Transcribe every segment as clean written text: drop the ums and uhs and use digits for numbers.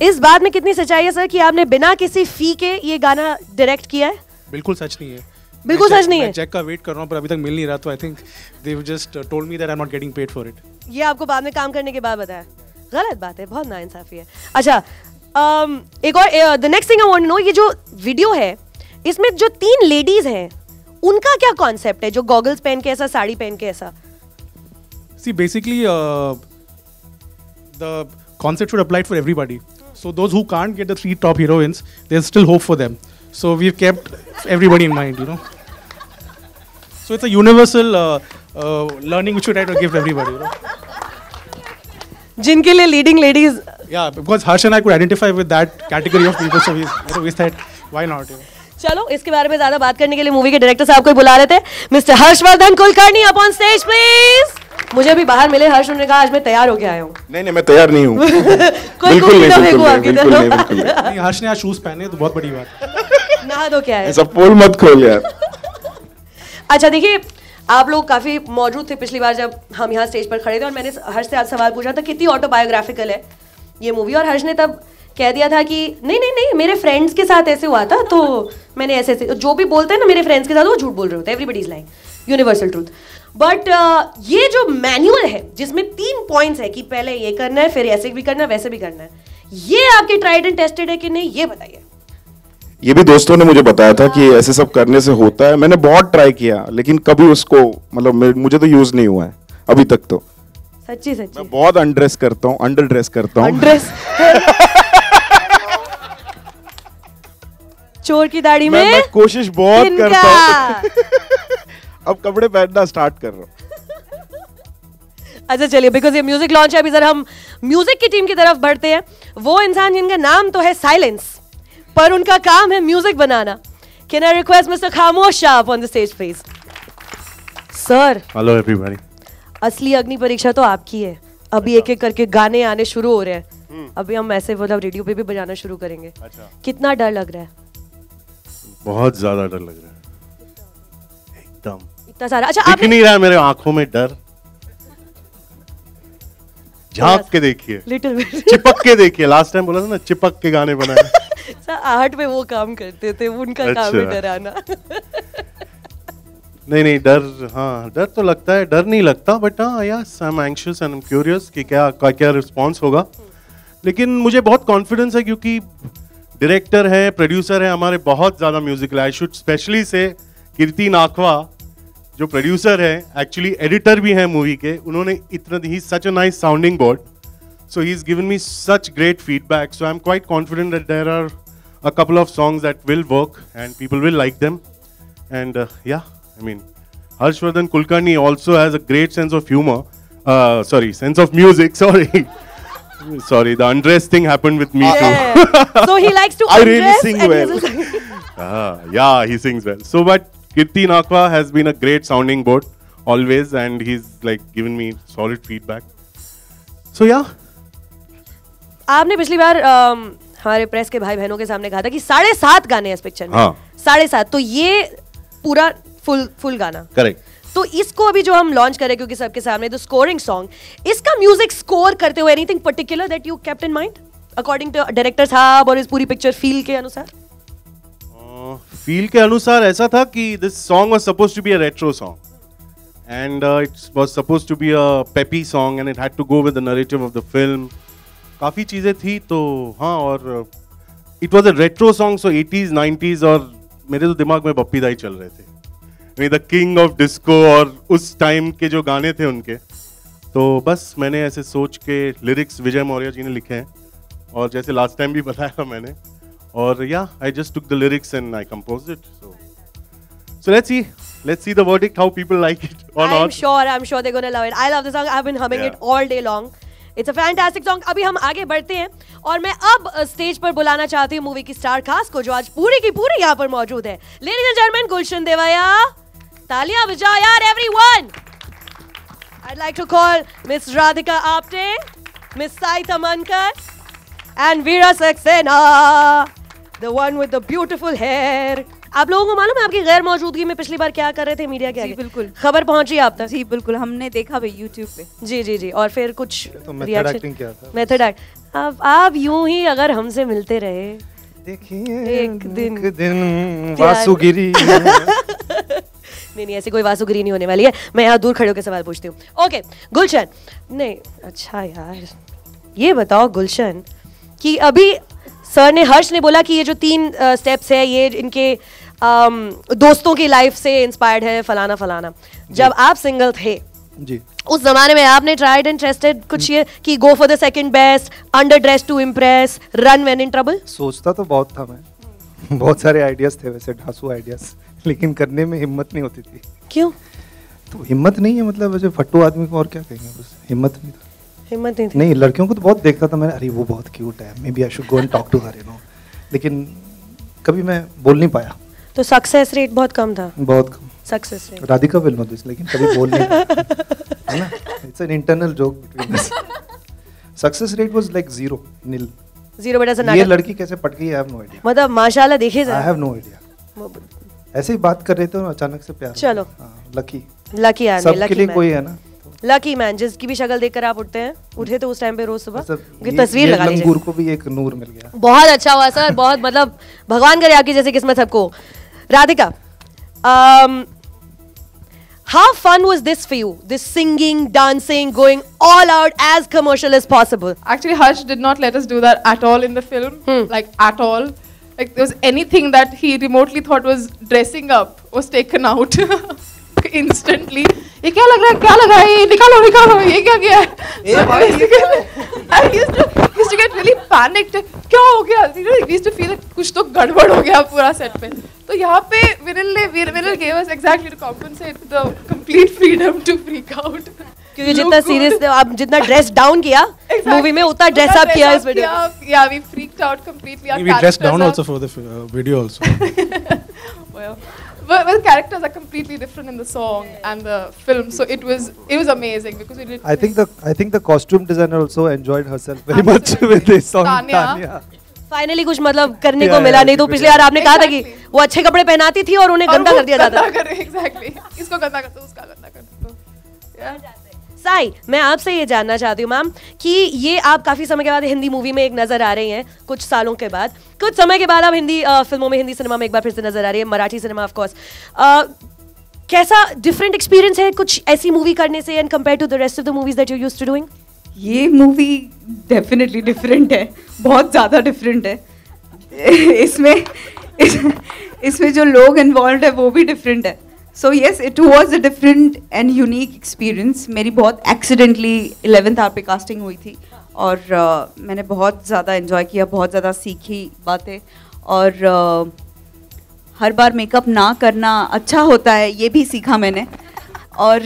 इस बात में कितनी सच्चाई है सर कि आपने बिना किसी फी के ये गाना डायरेक्ट किया है? बिल्कुल सच नहीं है। बिल्कुल सच नहीं है। मैं चेक का वेट कर रहा हूँ पर अभी तक मिल नहीं रहा, तो I think they just told me that I am not getting paid for it. ये आपको बाद में काम करने के बाद बताया? गलत बात है, बहुत नाइंसाफी है। अच्छा एक और the next thing I want to know, ये जो वीडियो है इसमें जो 3 लेडीज हैं उनका क्या कॉन्सेप्ट है, जो गॉगल्स पहन के ऐसा, साड़ी पहन के ऐसा? See, basically, the concept should apply for everybody. So those who can't get the 3 top heroines, there's still hope for them. So we've kept everybody in mind, you know. So it's a universal learning which we try to give everybody, you know. जिनके लिए leading ladies. Yeah, because Harsh and I could identify with that category of people, so we said, why not? You know? चलो इसके बारे में ज्यादा बात करने के लिए मूवी के डायरेक्टर साहब को बुला लेते हैं, mister Harshvardhan Kulkarni up on stage please. मुझे अभी बाहर मिले हर्ष, उन्होंने कहा आज मैं तैयार होके आया हूँ। नहीं मैं तैयार नहीं हूँ। बिल्कुल नहीं, हर्ष ने आज शूज पहने तो बहुत बड़ी बात। नहा दो क्या है, ऐसा पोल मत खोल यार। अच्छा देखिए, आप लोग काफी मौजूद थे पिछली बार जब हम यहाँ स्टेज पर खड़े थे और मैंने हर्ष से आज सवाल पूछा था कितनी ऑटोबायोग्राफिकल है ये मूवी, और हर्ष ने तब कह दिया था कि नहीं मेरे फ्रेंड्स के साथ ऐसे हुआ था, तो मैंने ऐसे जो भी बोलते हैं ना मेरे फ्रेंड्स के साथ, वो झूठ बोल रहे होते हैं, everybody is lying, universal truth. But ये जो मैनुअल है जिसमें 3 पॉइंट्स है कि पहले ये करना है, फिर ऐसे भी करना है, वैसे भी करना है, ये आपके ट्राइड एंड टेस्टेड है कि नहीं, ये बताइए। ये भी दोस्तों ने मुझे बताया था कि ऐसे सब करने से होता है। मैंने बहुत ट्राई किया लेकिन कभी उसको मतलब मुझे तो यूज नहीं हुआ है अभी तक। तो सच्ची मैं बहुत अंडर ड्रेस करता हूँ। चोर की दाढ़ी में मैं कोशिश बहुत करता हूँ। अब कपड़े पहनना स्टार्ट कर रहा हूँ। अच्छा चलिए, बिकॉज ये म्यूजिक लॉन्च है, अभी जरा हम म्यूजिक की टीम की तरफ बढ़ते हैं। वो इंसान जिनका नाम तो है साइलेंस, पर उनका काम है म्यूजिक बनाना। Can I request mister Khamosh Shah on the stage please? Sir hello everybody. असली अग्नि परीक्षा तो आपकी है, अभी एक एक करके गाने आने शुरू हो रहे हैं, अभी हम ऐसे मतलब रेडियो पे भी बजाना शुरू करेंगे। अच्छा। कितना डर लग रहा है? बहुत ज्यादा डर लग रहा है, एकदम इतना सारा। अच्छा दिख नहीं रहा है मेरे आंखों में डर। झांक के देखिए, लिटिल बिट चिपक के देखिए। लास्ट टाइम बोला था ना चिपक के गाने बनाए। सर आहट में वो काम करते थे, उनका काम है डराना। नहीं डर, हाँ डर तो लगता है, डर नहीं लगता, बट हाँ yes I am anxious and curious कि क्या रिस्पॉन्स होगा। लेकिन मुझे बहुत कॉन्फिडेंस है क्योंकि डायरेक्टर है, प्रोड्यूसर है हमारे बहुत ज्यादा म्यूजिकल। आई शुड स्पेशली से कीर्ति नाखवा जो प्रोड्यूसर है, एक्चुअली एडिटर भी हैं मूवी के, उन्होंने इतना ही such a nice sounding board, so he is given me such great feedback, so I am quite confident that there are a couple of songs that will work and people will like them. And yeah I mean, Harshvardhan Kulkarni also has a great sense of humor. Sense of music. Sorry, the undress thing happened with me too. So he likes to I undress. really sing well. Yeah, he sings well. So, but Kirti Nakwa has been a great sounding board always, and he's like given me solid feedback. So yeah. आपने पिछली बार हमारे press के भाई बहनों के सामने कहा था कि 7.5 गाने हैं इस पिक्चर में। हाँ। 7.5, तो ये पूरा फुल गाना। करेक्ट। तो इसको अभी जो हम लॉन्च करें क्योंकि सबके सामने द स्कोरिंग सॉन्ग, इसका म्यूजिक स्कोर करते हुए anything particular that you kept in mind according to director साहब और इस पूरी पिक्चर फील के अनुसार? फील के अनुसार ऐसा था कि this song was supposed to be a retro song and it was supposed to be a peppy song and it had to go with the narrative of the film. काफी चीजें थी तो हाँ, और it was a retro song, so 80s 90s, और मेरे तो दिमाग में बप्पी दाई चल रहे थे, द किंग ऑफ डिस्को, और उस टाइम के जो गाने थे उनके। तो बस मैंने ऐसे सोच के लिरिक्स विजय मौर्य जी ने लिखे हैं, और जैसे लास्ट टाइम भी बताया था मैंने, और या I just took the lyrics and I composed it. So let's see the verdict, how people like it or not. I'm sure they're gonna love it. I love the song. I've been humming it all day long. It's a fantastic song. अभी हम आगे बढ़ते हैं और मैं अब stage पर बुलाना चाहती हूँ मूवी की स्टार कास्ट को, जो आज पूरी की पूरी यहाँ पर मौजूद है। Ladies and gentlemen, गुलशन देवैया, तालियां बजाओ यार everyone. I'd like to call Miss Radhika Apte, Miss Saita Mankar, and Veera Saxena, the one with the beautiful hair. आप लोगों को मालूम है आपकी गैर मौजूदगी में पिछली बार क्या कर रहे थे मीडिया के आगे? बिल्कुल खबर पहुंची आप तक? जी बिल्कुल, हमने देखा भाई YouTube पे। जी जी जी, और फिर कुछ तो मेथड एक्टिंग क्या था? मेथड एक्ट आप यूं ही अगर हमसे मिलते रहे देखिए एक दिन वासुगिरी नहीं ऐसी कोई वासुगिरी नहीं होने वाली है। मैं यहाँ दूर खड़े होकर सवाल पूछती हूँ। ओके गुलशन, नहीं अच्छा यार ये बताओ गुलशन कि अभी सर ने, हर्ष ने बोला कि ये जो 3 स्टेप्स है ये इनके दोस्तों की लाइफ से इंस्पायर्ड है फलाना फलाना। जब आप सिंगल थे जी, उस जमाने में आपने ट्राइड एंड टेस्टेड कुछ ये कि go for the second best, underdress to impress, run when in trouble? सोचता तो बहुत था मैं, बहुत सारे आइडियाज थे वैसे, ढांसू आइडियाज, लेकिन करने में हिम्मत नहीं होती थी। क्यों? तो हिम्मत नहीं है, मतलब वैसे फट्टू आदमी को और क्या कहेंगे, बस हिम्मत नहीं था। हिम्मत नहीं थी? नहीं, लड़कियों को तो बहुत देखता था मैं, अरे वो बहुत क्यूट है, maybe I should go and talk to her, you know, लेकिन कभी मैं बोल नहीं पाया। तो सक्सेस रेट बहुत कम था? बहुत कम success rate. Radhika will know this, लेकिन कभी बोल नहीं पाया है ना, it's an internal joke between us. Success rate was like 0 nil। 0 बेटा से ये लड़की कैसे पट गई, आई हैव नो आईडिया। मतलब माशाल्लाह देखिए आई हैव नो आईडिया, ऐसे ही बात कर रहे थे और अचानक से प्यार। चलो लकी लकी आदमी, सबके लकी लिए मैन। कोई है ना, लकी मैन जिसकी भी शक्ल देखकर आप उठते हैं, उठे थे उस टाइम पे रोज सुबह, उनकी ये तस्वीर लगा लीजिए। लंगूर को भी एक नूर मिल गया। बहुत अच्छा हुआ सर, बहुत मतलब भगवान करे आपकी जैसे किस्मत सबको। Radhika, how fun was this for you? This singing, dancing, going all out as commercial as possible. Actually, Harsh did not let us do that at all in the film, like at all. Like there was anything that he remotely thought was dressing up was taken out instantly. ये क्या लग रहा है? क्या लग रहा है? ये निकालो निकालो, ये क्या किया है? I used to get really panicked. क्या हो गया? You know, we used to feel like कुछ तो गड़बड़ हो गया पूरा सेट पे। तो यहाँ पे विनिल gave us exactly to compensate the complete freedom to freak out. क्योंकि जितना सीरियस आप जितना ड्रेस डाउन किया मूवी में उतना ड्रेस अप किया इस वीडियो में। Yeah, we freaked out completely. We dressed down also for the video also. Well, characters are completely different in the song and the film, so it was amazing because we did. I think the costume designer also enjoyed herself very much with this song. Tanya. Finally कुछ मतलब करने को मिला, नहीं तो पिछली बार आपने कहा था कि वो अच्छे कपड़े पहनाती थी और उन्हें गंदा कर दिया जाता। Exactly. इसको गंदा कर दो, उसका गंदा कर दो। साई, मैं आपसे ये जानना चाहती हूँ मैम कि ये आप काफी समय के बाद हिंदी मूवी में एक नजर आ रही हैं, कुछ सालों के बाद, कुछ समय के बाद आप हिंदी फिल्मों में, हिंदी सिनेमा में एक बार फिर से नजर आ रही है, मराठी सिनेमा ऑफ कोर्स। कैसा डिफरेंट एक्सपीरियंस है कुछ ऐसी मूवी करने से and compare to the rest of the movies that you used to doing? ये मूवी डेफिनेटली डिफरेंट है, बहुत ज़्यादा डिफरेंट है। इसमें जो लोग इन्वॉल्व है वो भी डिफरेंट है। So yes, it was a different and unique experience. मेरी बहुत एक्सीडेंटली 11th आवर पे कास्टिंग हुई थी और मैंने बहुत ज़्यादा एंजॉय किया, बहुत ज़्यादा सीखी बातें, और हर बार मेकअप ना करना अच्छा होता है ये भी सीखा मैंने। और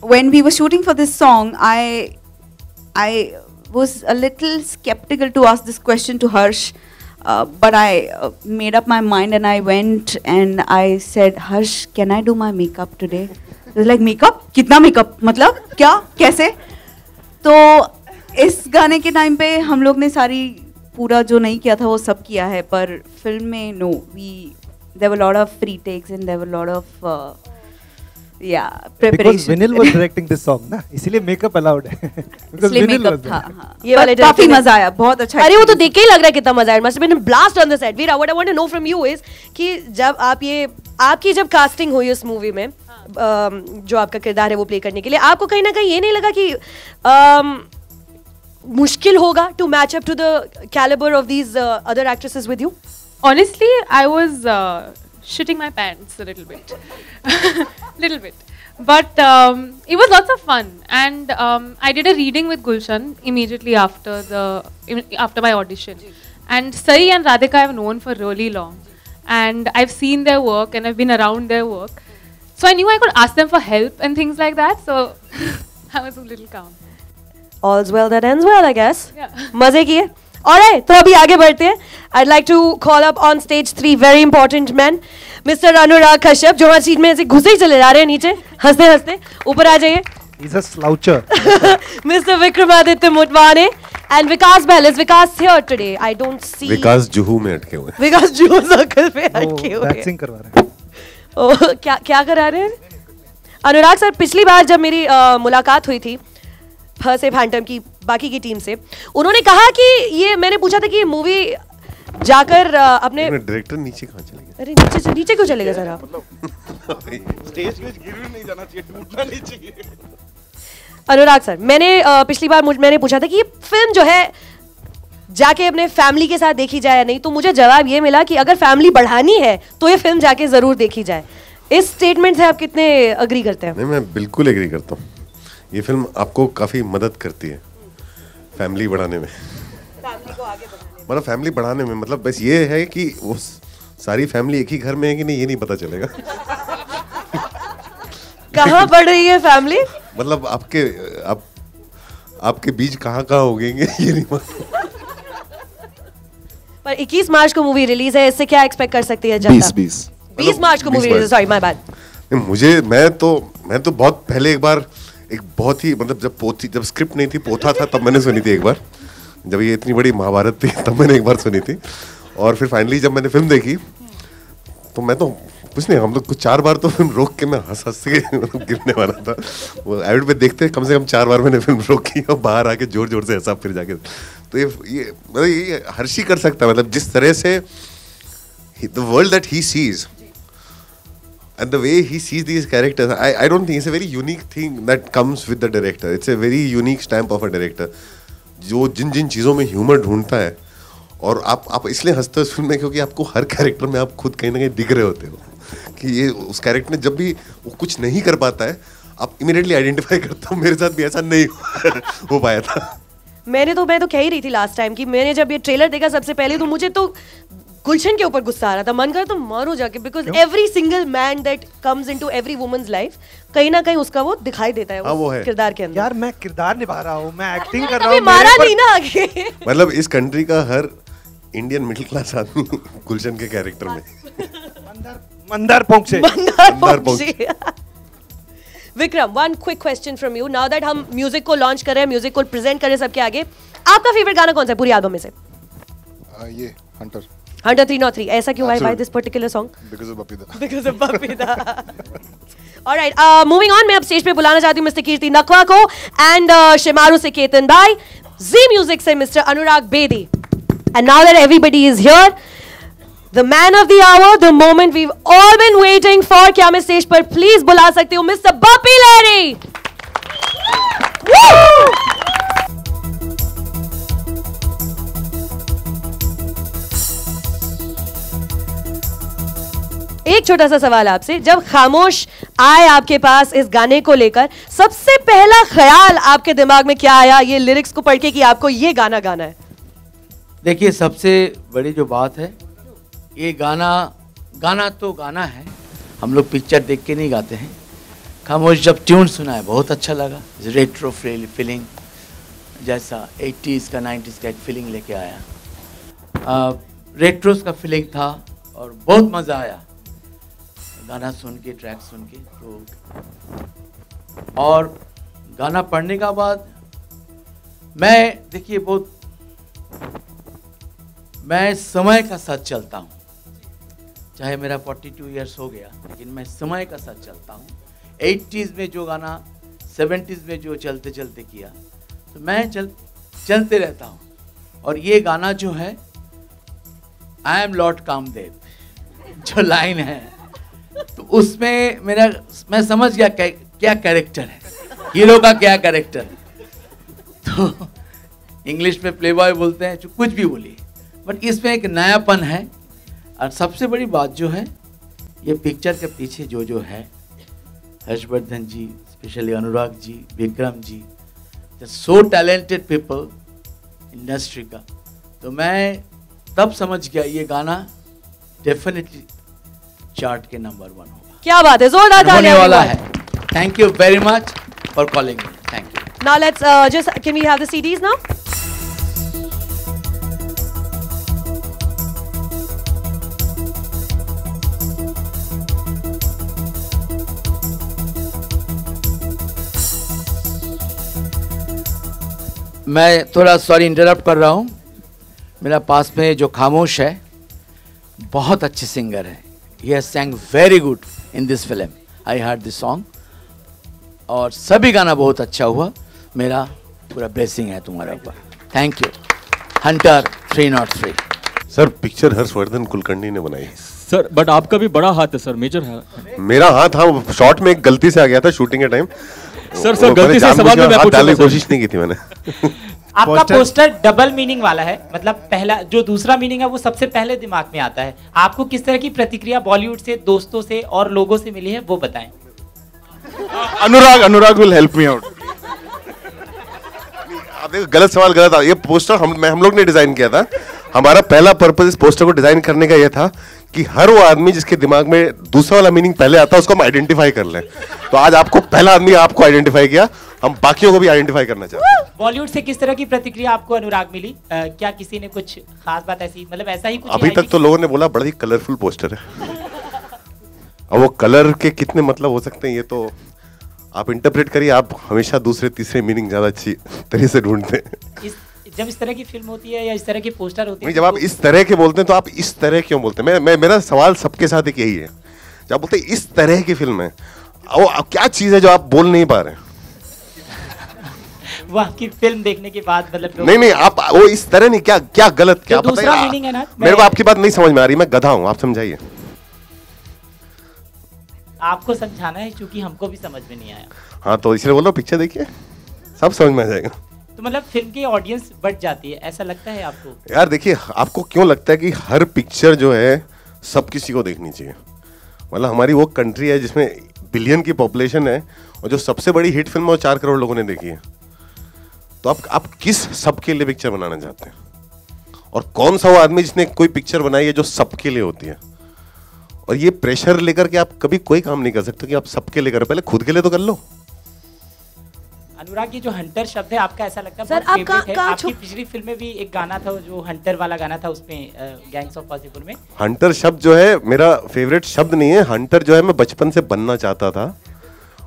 when we were shooting for this song, I was a little skeptical to ask this question to Harsh, but I made up my mind and I went and I said, Harsh, can I do my makeup today? He was like, makeup? कितना makeup? मतलब क्या? कैसे? तो इस गाने के time पे हम लोग ने सारी पूरा जो नहीं किया था वो सब किया है, पर फिल्म में no, there were a lot of free takes and there were a lot of preparation. Because Vinil was directing this song ना, इसीलिए मेकअप अलाउड है। इसलिए मेकअप था। ये वाले काफी मजा आया, बहुत अच्छा। अरे वो तो देख के ही लग रहा है कितना मजा आया। Must been blast on the set. Veera, what I want to know from you is कि जब आप ये आपकी जब कास्टिंग हुई उस मूवी में, जो आपका किरदार है वो प्ले करने के लिए, आपको कहीं ना कहीं ये नहीं लगा कि मुश्किल होगा to match up to the calibre of these other actresses with you? Honestly, I was shitting my pants a little bit, but it was lots of fun, and I did a reading with Gulshan immediately after my audition, and Sai and Radhika I've known for really long, and I've seen their work and I've been around their work, so I knew I could ask them for help and things like that, so I was a little calm. All's well that ends well, I guess. Yeah. मजे किए। Alright, तो अभी आगे बढ़ते हैं। I'd like to call up on stage 3 very important men. Mr. Anurag Kashyap, जो हमारी seat में ऐसे घुसे ही चले जा रहे हैं नीचे, हंसते हंसते ऊपर आ जाइए। He's a sloucher. Mr. Vikramaditya Motwane and Vikas Bell. Is Vikas here today? I don't see. विकास जुहू में अटके हुए। विकास जुहू सर्कल पे अटके हुए। वैक्सिंग करवा रहे हैं। ओह, क्या करा रहे हैं? अनुराग सर, पिछली बार जब मेरी मुलाकात हुई थी फर्स्ट फैंटम की बाकी की टीम से, उन्होंने कहा कि ये, मैंने पूछा था कि ये मूवी जाकर अपने डायरेक्टर नीचे कहाँ चले गए? अरे नीचे क्यों चले गए सर आप? स्टेज पे गिर भी नहीं जाना चाहिए, टूटना नहीं चाहिए। अनुराग सर, मैंने पिछली बार मैंने पूछा था कि ये फिल्म जो है जाके अपने फैमिली के साथ देखी जाए या नहीं, तो मुझे जवाब ये मिला कि अगर फैमिली बढ़ानी है तो ये फिल्म जाके जरूर देखी जाए। इस स्टेटमेंट से आप कितने अग्री करते हैं? नहीं, मैं बिल्कुल एग्री करता हूँ। ये फिल्म आपको काफी मदद करती है फैमिली बढ़ाने में, फैमिली को आगे बढ़ाने में। मतलब फैमिली बढ़ाने में, मतलब बस ये है कि वो सारी फैमिली एक ही घर में है कि नहीं, ये नहीं पता चलेगा। कहाँ बढ़ रही है फैमिली? मतलब आपके बीज कहाँ हो गए ये नहीं मालूम। पर 21 मार्च को मूवी रिलीज है, इससे क्या एक्सपेक्ट कर सकती है जनता? 20 मार्च को movie release, sorry my bad. मैं तो बहुत पहले एक बार, एक बहुत ही, मतलब जब स्क्रिप्ट नहीं थी, पोथा था, तब मैंने सुनी थी एक बार, जब ये इतनी बड़ी महाभारत थी तब मैंने एक बार सुनी थी। और फिर फाइनली जब मैंने फिल्म देखी तो मैं तो कुछ नहीं, हम लोग कुछ 4 बार तो फिल्म रोक के मैं हंस के गिरने वाला था। वो एविड पे देखते कम से कम 4 बार मैंने फिल्म रोकी और बाहर आके जोर जोर से हंसा फिर जाके। तो ये मतलब ये हर्षी कर सकता है, मतलब जिस तरह से the world that he sees and the way he sees these characters, I don't think it's a very unique thing that comes with the director. It's a very unique stamp of a director. जो जिन चीज़ों में humour ढूंढता है, और आप इसलिए हंसते हो इस फिल्म में क्योंकि आपको हर कैरेक्टर में आप खुद कहीं ना कहीं दिख रहे होते हो कि ये उस कैरेक्टर ने जब भी वो कुछ नहीं कर पाता है, आप इमीडिएटली आइडेंटिफाई करते हो। मेरे साथ भी ऐसा नहीं हो पाया था। मैं तो कह ही रही थी लास्ट टाइम कि मैंने जब ये ट्रेलर देखा सबसे पहले, तो मुझे तो गुलशन के ऊपर गुस्सा आ रहा था, मन कर तो मारो जाके, because every single man that comes into every woman's life कहीं ना कहीं उसका वो दिखाई देता है, वो है किरदार के अंदर। यार मैं किरदार निभा रहा हूँ, मैं एक्टिंग कर रहा हूँ, मारा नहीं ना आगे। मतलब इस कंट्री का हर इंडियन मिडिल क्लास आदमी गुलशन के कैरेक्टर में Mandar Ponkshe. Vikram, one quick question from you, now that हम म्यूजिक को लॉन्च कर रहे हैं, म्यूजिक को प्रेजेंट कर रहे हैं सबके आगे, आपका फेवरेट गाना कौन सा है पूरी एल्बम में से? ये हंटर 303। ऐसा क्यों? Why this particular song? Because of Bapida. Because of Bapida. Alright, moving on, मैं अब स्टेज पे बुलाना चाहती हूँ मिस्टर कीर्ति नकवा को, एंड शिमारू से केतन भाई, जी म्यूजिक से mister Anurag Bedi. And now that everybody is here, the man of the hour, the moment we've all been waiting for, क्या मैं स्टेज पर प्लीज बुला सकती हूँ मिस्टर बप्पी लहरी? एक छोटा सा सवाल आपसे, जब खामोश आए आपके पास इस गाने को लेकर, सबसे पहला ख्याल आपके दिमाग में क्या आया ये लिरिक्स को पढ़ के कि आपको ये गाना गाना है? देखिए, सबसे बड़ी जो बात है, ये गाना तो गाना है, हम लोग पिक्चर देख के नहीं गाते हैं। खामोश जब ट्यून सुना है बहुत अच्छा लगा, रेट्रो फीलिंग जैसा 80s का 90s का एक फीलिंग लेके आया, रेट्रोस का फीलिंग था और बहुत मज़ा आया गाना सुन के, ट्रैक सुन के। तो और गाना पढ़ने का बाद देखिए मैं समय का साथ चलता हूँ, चाहे मेरा 42 इयर्स हो गया, लेकिन मैं समय का साथ चलता हूँ। 80s में जो गाना 70s में जो चलते चलते किया, तो मैं चलते रहता हूँ। और ये गाना जो है, आई एम लॉर्ड कामदेव, जो लाइन है, तो उसमें मैं समझ गया क्या कैरेक्टर है, हीरो का क्या कैरेक्टर है। तो इंग्लिश में प्लेबॉय बोलते हैं, जो कुछ भी बोलिए, बट इसमें एक नयापन है। और सबसे बड़ी बात जो है, ये पिक्चर के पीछे जो है, हर्षवर्धन जी, specially Anurag ji, Vikram ji, so talented people industry का, तो मैं तब समझ गया ये गाना डेफिनेटली चार्ट के नंबर 1 होगा। क्या बात है, जोरदार तालियां होने वाला है। Thank you very much for calling me, thank you. Now let's just can we have the CDs now? मैं थोड़ा सॉरी इंटरप्ट कर रहा हूँ, मेरा पास में जो खामोश है बहुत अच्छे सिंगर है, he has sang very good in this film, I heard this song, और सभी गाना बहुत अच्छा हुआ। मेरा पूरा ब्लेसिंग है तुम्हारे ऊपर। Thank you. Hunter 303। Sir picture Harshvardhan Kulkarni ने बनाई। सर बट आपका भी बड़ा हाथ है सर, मेजर है। मेरा हाथ, हाँ, शॉट में एक गलती से आ गया था शूटिंग के टाइम। सर गलती से सवाल में मैं हाथ डालने की कोशिश नहीं की थी मैंने। आपका पोस्टर डबल मीनिंग वाला है, मतलब पहला जो दूसरा मीनिंग है वो सबसे पहले दिमाग में आता है। आपको किस तरह की प्रतिक्रिया बॉलीवुड से, दोस्तों से और लोगों से मिली है वो बताएं। अनुराग विल हेल्प मी आउट। आप देखो गलत सवाल गलत था। ये पोस्टर हम लोग ने डिजाइन किया था। हमारा पहला पर्पस इस पोस्टर को डिजाइन करने का ये था कि हर वो आदमी जिसके दिमाग में दूसरा वाला मीनिंग पहले आता है उसको हम आइडेंटिफाई कर लें। तो आज आपको पहला आदमी आपको आइडेंटिफाई किया, हम बाकियों को भी आइडेंटिफाई करना चाहते हैं। बॉलीवुड से किस तरह की प्रतिक्रिया आपको अनुराग मिली? क्या किसी ने कुछ खास बात ऐसी, मतलब ऐसा ही कुछ? अभी तक तो लोगों ने बोला बड़ा ही कलरफुल पोस्टर है। अब वो कलर के कितने मतलब हो सकते हैं ये तो आप इंटरप्रेट करिए। आप हमेशा दूसरे तीसरे मीनिंग ज्यादा अच्छी तरह से ढूंढते हैं। जब इस तरह की फिल्म होती है या इस तरह के पोस्टर होते हैं, जब आप इस तरह के बोलते हैं तो आप इस तरह क्यों बोलते हैं? मेरा सवाल सबके साथ एक यही है, जब आप बोलते हैं इस तरह की फिल्म है, वो क्या चीज है जो आप बोल नहीं पा रहे हैं? वो आपकी फिल्म देखने के बाद मतलब नहीं आप वो इस तरह नहीं, क्या गलत, क्या दूसरा मीनिंग है ना? मेरे को आपकी बात नहीं समझ में आ रही, मैं गधा हूँ, आप समझाइए। आपको समझाना है क्योंकि हमको भी समझ में नहीं आया। हाँ तो इसलिए बोल रहा हूँ पिक्चर देखिए, सब समझ में आ जाएगा। तो मतलब फिल्म की ऑडियंस बढ़ जाती है, ऐसा लगता है आपको? यार देखिए, आपको क्यों लगता है कि हर पिक्चर जो है सब किसी को देखनी चाहिए? मतलब हमारी वो कंट्री है जिसमें बिलियन की पॉपुलेशन है और जो सबसे बड़ी हिट फिल्म है वो 4 करोड़ लोगों ने देखी है। तो आप किस सबके लिए पिक्चर बनाना चाहते हैं? और कौन सा वो आदमी जिसने कोई पिक्चर बनाई है जो सबके लिए होती है? और ये प्रेशर लेकर के आप कभी कोई काम नहीं कर सकते कि आप सबके लिए करो, पहले खुद के लिए तो कर लो। अनुराग, ये जो हंटर शब्द है आपका ऐसा लगता है सर, बहुत फेवरेट है। आपकी पिछली फिल्म में भी एक गाना था जो हंटर वाला गाना था, उसमें गैंग्स ऑफ वासेपुर में। हंटर शब्द जो है मेरा फेवरेट शब्द नहीं है। हंटर जो है मैं बचपन से बनना चाहता था,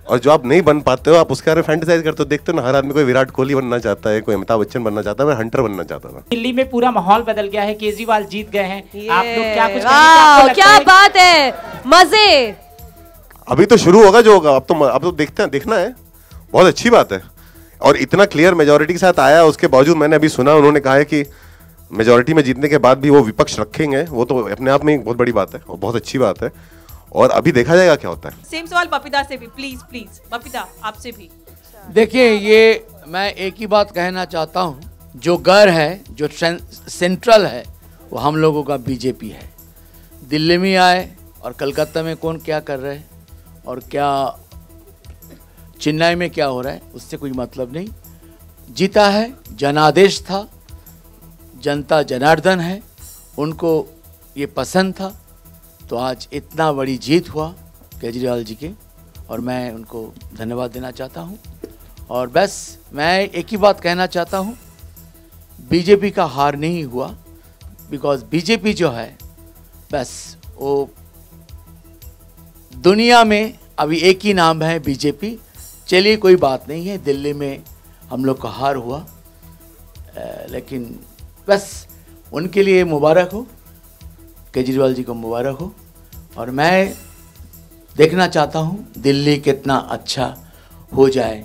और जो आप नहीं बन पाते हो आप उसके बारे में फैंटेसाइज करते हो। देखते हो ना, हर आदमी कोई विराट कोहली बनना चाहता है, कोई अमिताभ बच्चन बनना चाहता है, मैं हंटर बनना चाहता था। दिल्ली में पूरा माहौल बदल गया है, केजरीवाल जीत गए हैं, आप लोग क्या कुछ क्या बात है, मजे। अभी तो शुरू होगा जो होगा, अब तो देखते हैं, देखना है। बहुत अच्छी बात है, और इतना क्लियर मेजोरिटी के साथ आया। उसके बावजूद मैंने अभी सुना उन्होंने कहा है कि मेजोरिटी में जीतने के बाद भी वो विपक्ष रखेंगे, वो तो अपने आप में एक बहुत बड़ी बात है और बहुत अच्छी बात है। और अभी देखा जाएगा क्या होता है। सेम सवाल बपीता से भी, प्लीज बपीता आपसे भी। देखिए, ये मैं एक ही बात कहना चाहता हूँ, जो घर है, जो सेंट्रल है, वो हम लोगों का बीजेपी है। दिल्ली में आए और कलकत्ता में कौन क्या कर रहे हैं और क्या चेन्नई में क्या हो रहा है, उससे कोई मतलब नहीं। जीता है, जनादेश था, जनता जनार्दन है, उनको ये पसंद था, तो आज इतना बड़ी जीत हुआ केजरीवाल जी के, और मैं उनको धन्यवाद देना चाहता हूँ। और बस मैं एक ही बात कहना चाहता हूँ, बीजेपी का हार नहीं हुआ, बिकॉज बीजेपी जो है बस वो दुनिया में अभी एक ही नाम है, बीजेपी। चलिए कोई बात नहीं है, दिल्ली में हम लोग का हार हुआ, लेकिन बस उनके लिए मुबारक हो, केजरीवाल जी को मुबारक हो। और मैं देखना चाहता हूँ दिल्ली कितना अच्छा हो जाए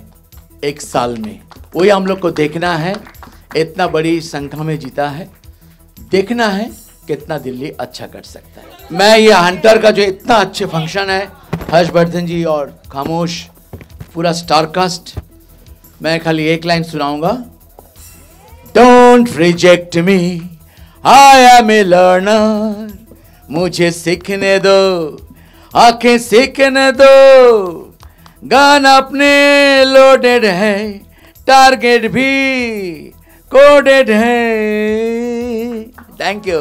1 साल में, वही हम लोग को देखना है। इतना बड़ी संख्या में जीता है, देखना है कितना दिल्ली अच्छा कर सकता है। मैं ये हंटर का जो इतना अच्छे फंक्शन है, हर्षवर्धन जी और खामोश पूरा स्टारकास्ट, मैं खाली एक लाइन सुनाऊंगा। Don't reject me, I am a learner, मुझे सीखने दो, आंखें सीखने दो, गाना अपने लोडेड है, टारगेट भी कोडेड है। Thank you.